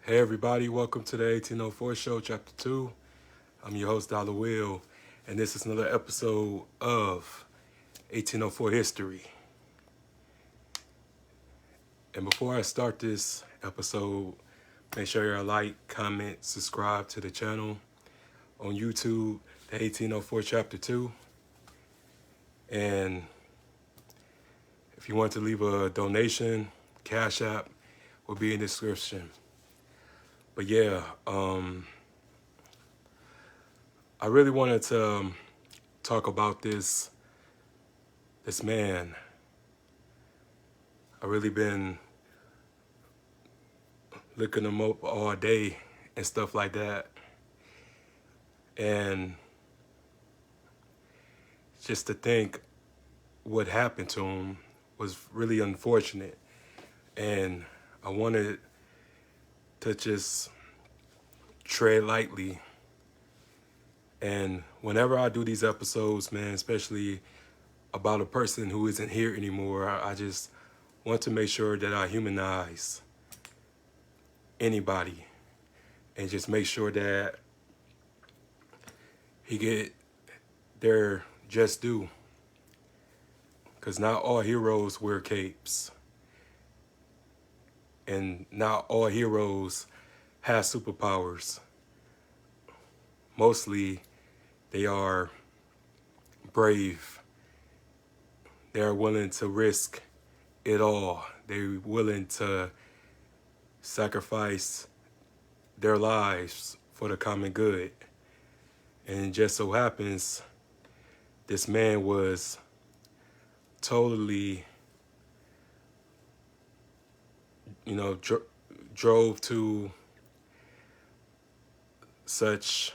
Hey everybody, welcome to the 1804 Show, Chapter 2. I'm your host, Dollar Will, and this is another episode of 1804 History. And before I start this episode, make sure you like, comment, subscribe to the channel on YouTube, the 1804 Chapter 2. And if you want to leave a donation, Cashapp will be in the description. But yeah, I really wanted to talk about this man. I really been looking him up all day and stuff like that. And just to think what happened to him was really unfortunate. And I wanted to just tread lightly. And whenever I do these episodes, man, especially about a person who isn't here anymore, I just want to make sure that I humanize anybody and just make sure that he get their just due. Because not all heroes wear capes. And not all heroes have superpowers. Mostly, they are brave. They're willing to risk it all. They're willing to sacrifice their lives for the common good. And it just so happens, this man was totally, drove to such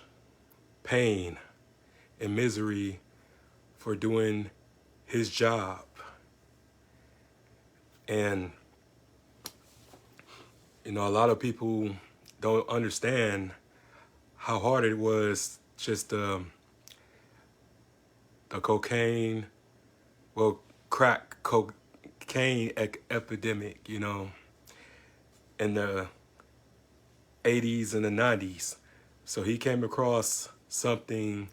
pain and misery for doing his job. And, a lot of people don't understand how hard it was just the crack cocaine epidemic, in the 80s and the 90s. So he came across something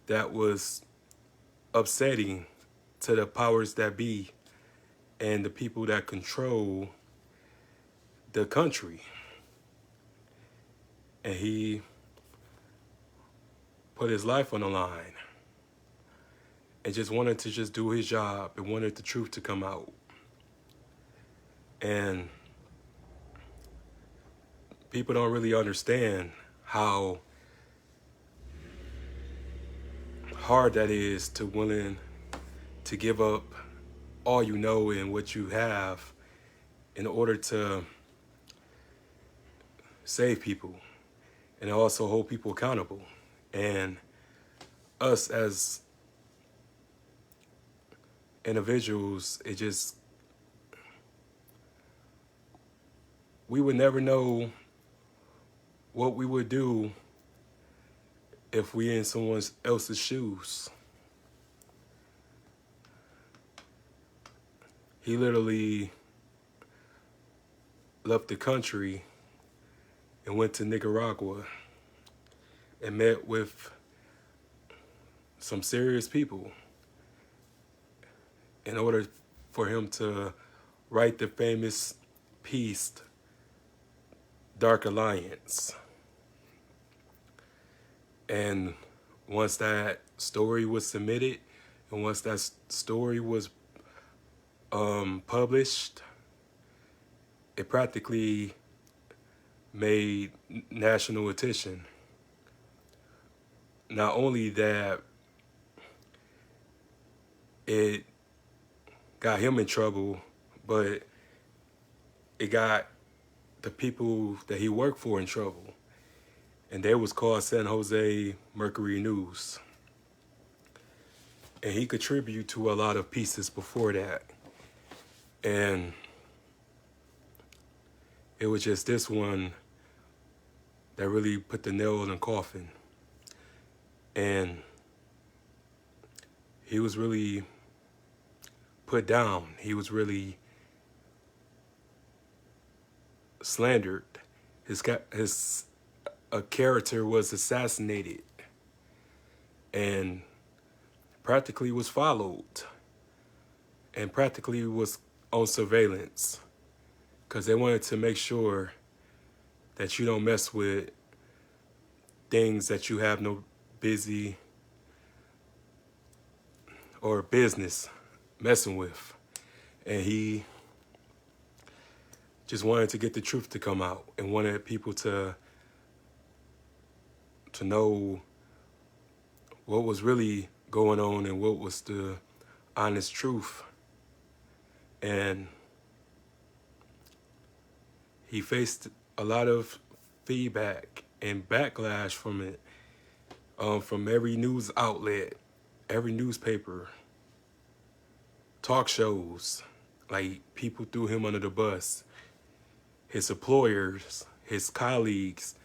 that was upsetting to the powers that be and the people that control the country. And he put his life on the line and just wanted to just do his job and wanted the truth to come out. And people don't really understand how hard that is to willing to give up all you know and what you have in order to save people and also hold people accountable. And us as individuals, we would never know what we would do if we in someone else's shoes. He literally left the country and went to Nicaragua and met with some serious people in order for him to write the famous piece, Dark Alliance. And once that story was submitted and once that story was published, it practically made national attention. Not only that, it got him in trouble, but it got the people that he worked for in trouble. And they was called San Jose Mercury News. And he contributed to a lot of pieces before that. And it was just this one that really put the nail in the coffin. And he was really put down. He was really slandered his a character was assassinated and practically was followed and practically was on surveillance because they wanted to make sure that you don't mess with things that you have no busy or business messing with. And he just wanted to get the truth to come out and wanted people to know what was really going on and what was the honest truth. And he faced a lot of feedback and backlash from it, from every news outlet, every newspaper, talk shows. Like, people threw him under the bus. His employers, his colleagues,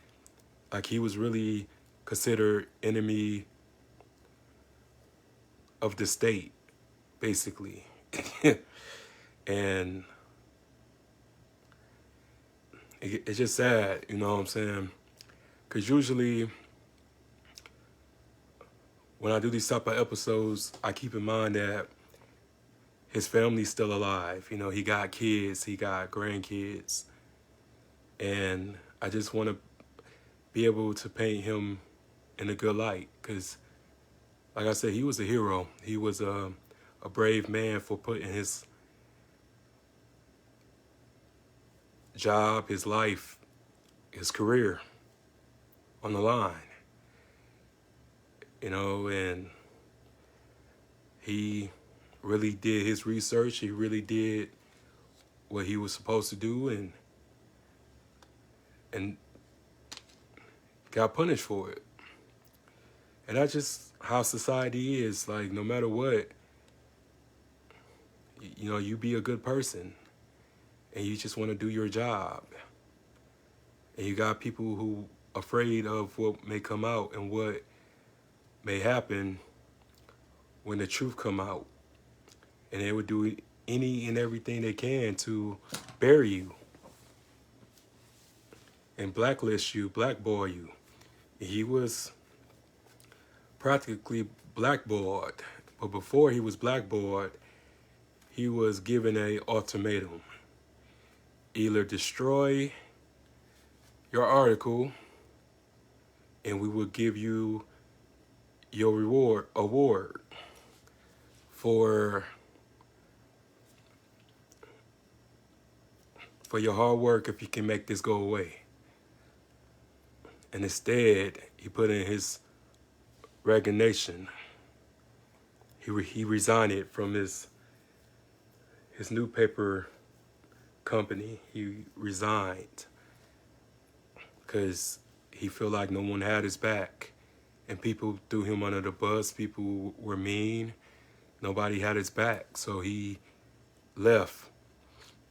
like, he was really considered enemy of the state, basically. And it's just sad, you know what I'm saying? Because usually when I do these type of episodes, I keep in mind that his family's still alive. You know, he got kids, he got grandkids. And I just want to be able to paint him in a good light. Because, like I said, he was a hero. He was a brave man for putting his job, his life, his career on the line. You know, and he really did his research. He really did what he was supposed to do and got punished for it. And that's just how society is. Like, no matter what, you know, you be a good person and you just want to do your job. And you got people who afraid of what may come out and what may happen when the truth come out. And they would do any and everything they can to bury you and blacklist you, blackboard you. He was practically blackboard, but before he was blackboard, he was given an ultimatum. Either destroy your article and we will give you your award for your hard work if you can make this go away. And instead, he put in his resignation. He resigned from his newspaper company. He resigned because he felt like no one had his back. And people threw him under the bus. People were mean. Nobody had his back. So he left.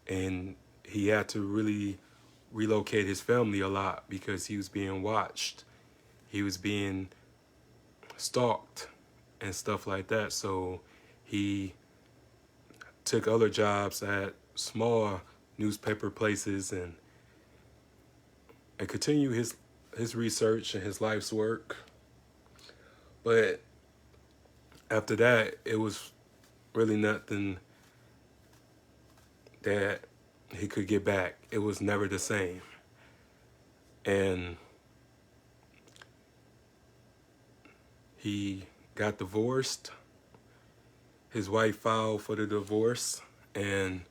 And he had to really relocate his family a lot because he was being watched. He was being stalked and stuff like that. So he took other jobs at small newspaper places and continued his research and his life's work. But after that, it was really nothing that he could get back. It was never the same. And he got divorced. His wife filed for the divorce, and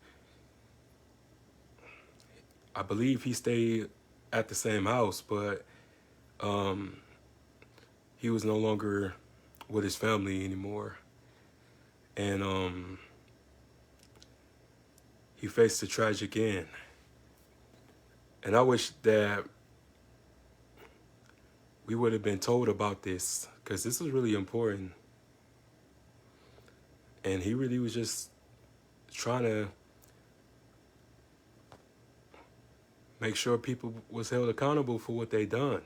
I believe he stayed at the same house, but he was no longer with his family anymore. And he faced a tragic end. And I wish that we would have been told about this, because this is really important. And he really was just trying to make sure people was held accountable for what they done.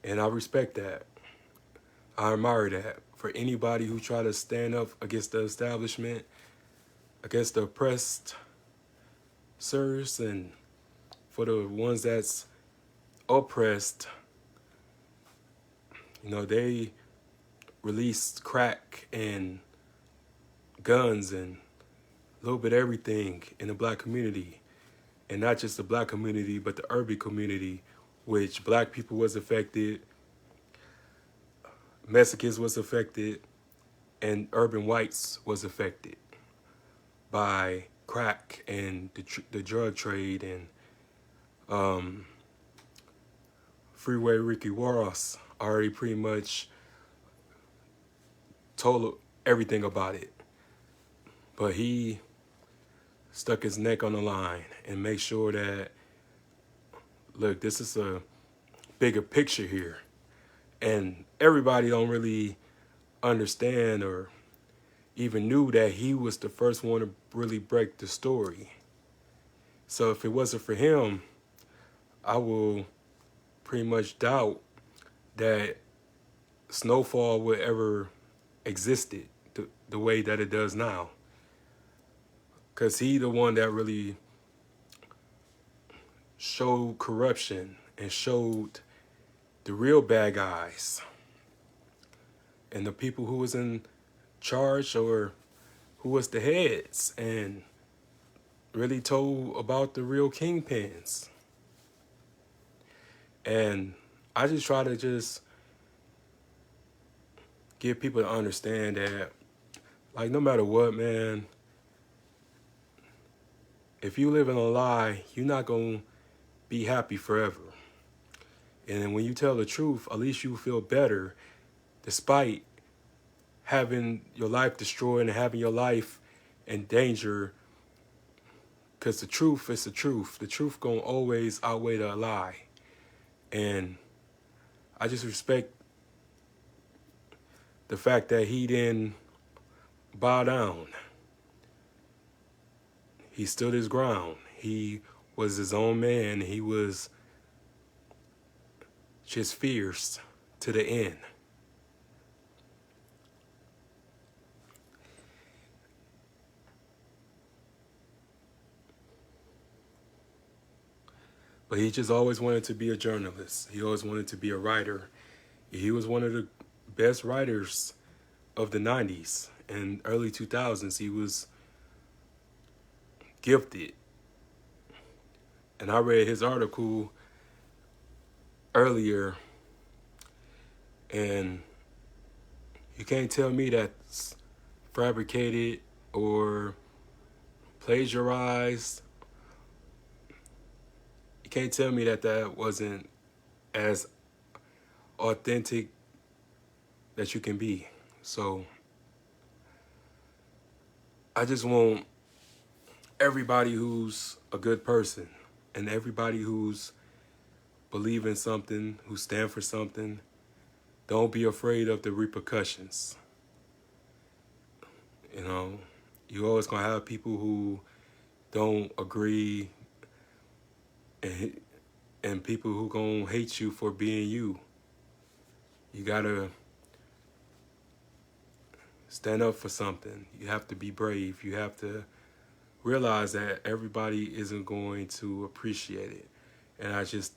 And I respect that. I admire that. For anybody who try to stand up against the establishment, against the oppressed, and for the ones that's oppressed, they released crack and guns and a little bit of everything in the black community. And not just the black community, but the urban community, which black people was affected, Mexicans was affected, and urban whites was affected by crack and the drug trade. And Freeway Ricky Warros already pretty much told everything about it. But he stuck his neck on the line and make sure that, look, this is a bigger picture here. And everybody don't really understand or even knew that he was the first one to really break the story. So if it wasn't for him, I will pretty much doubt that Snowfall would ever existed the way that it does now. Because he the one that really showed corruption and showed the real bad guys and the people who was in charge or who was the heads, and really told about the real kingpins. And I just try to just get people to understand that, like, no matter what, man, if you live in a lie, you're not going to be happy forever. And then when you tell the truth, at least you feel better despite having your life destroyed and having your life in danger, because the truth is the truth. The truth going to always outweigh the lie. And I just respect the fact that he didn't bow down. He stood his ground. He was his own man. He was just fierce to the end. But he just always wanted to be a journalist. He always wanted to be a writer. He was one of the best writers of the 90s and early 2000s. He was gifted. And I read his article earlier, and you can't tell me that's fabricated or plagiarized. You can't tell me that that wasn't as authentic that you can be. So I just want everybody who's a good person and everybody who's believe in something, who stand for something, don't be afraid of the repercussions. You always gonna have people who don't agree, and people who gonna hate you for being you. You gotta stand up for something. You have to be brave. You have to realize that everybody isn't going to appreciate it. And I just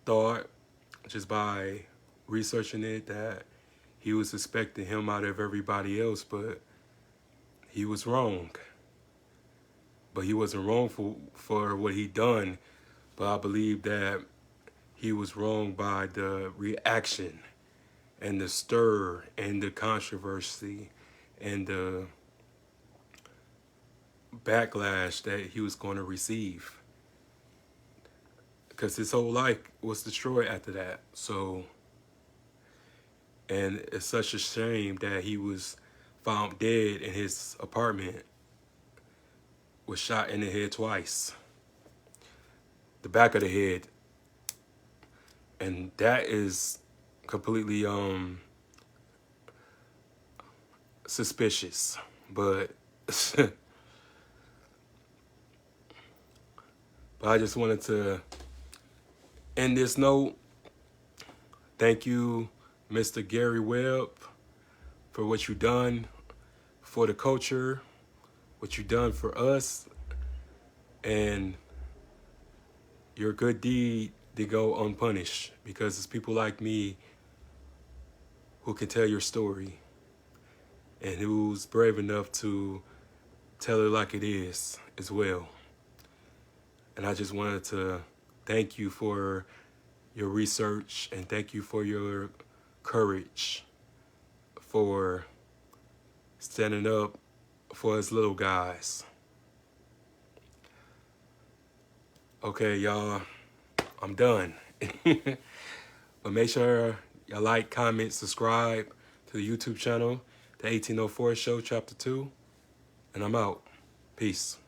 thought, just by researching it, that he was expecting him out of everybody else, but he was wrong. But he wasn't wrong for what he done, but I believe that he was wrong by the reaction and the stir and the controversy and the backlash that he was going to receive. Because his whole life was destroyed after that. So, and it's such a shame that he was found dead in his apartment, was shot in the head twice, the back of the head. And that is completely suspicious. But but I just wanted to end this note. Thank you, Mr. Gary Webb, for what you've done for the culture, what you done for us, and your good deed did go unpunished, because it's people like me who can tell your story and who's brave enough to tell it like it is as well. And I just wanted to thank you for your research, and thank you for your courage for standing up for us little guys. Okay, y'all, I'm done. But make sure you like, comment, subscribe to the YouTube channel, the 1804 Show, Chapter 2. And I'm out. Peace.